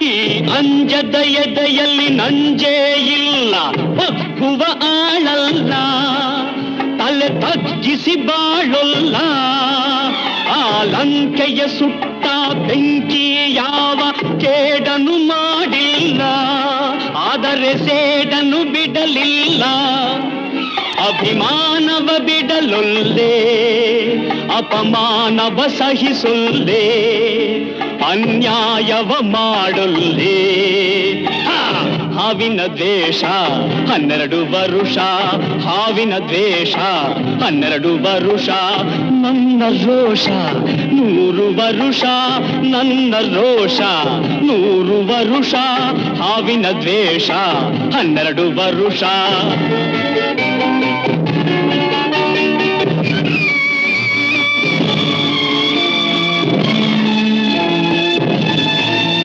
ಈ ಅಂಜದ ಎದೆಯಲ್ಲಿ ನಂಜೇ ಇಲ್ಲ, ಬಗ್ಗುವ ಆಳಲ್ಲ, ತಲೆ ತಗ್ಗಿಸಿ ಬಾಳೊಲ್ಲ. ಆ ಲಂಕೆಯ ಸುಟ್ಟ ಬೆಂಕಿ ಯಾವ ಕೇಡನು ಮಾಡಿಲ್ಲ, ಆದರೆ ಸೇಡನು ಬಿಡಲಿಲ್ಲ. ಅಭಿಮಾನವ ಬಿಡಲೊಲ್ಲೆ, ಅಪಮಾನವ ಸಹಿಸೊಲ್ಲೆ, ಅನ್ಯಾಯವ ಮಾಡೊಲ್ಲೆ. ಹಾವಿನ ದ್ವೇಷ 12 ವರುಷ, ಹಾವಿನ ದ್ವೇಷ 12 ವರುಷ. ನನ್ನ ರೋಷ 100 ವರುಷ, ನನ್ನ ರೋಷ 100 ವರುಷ. ಹಾವಿನ ದ್ವೇಷ 12 ವರುಷ.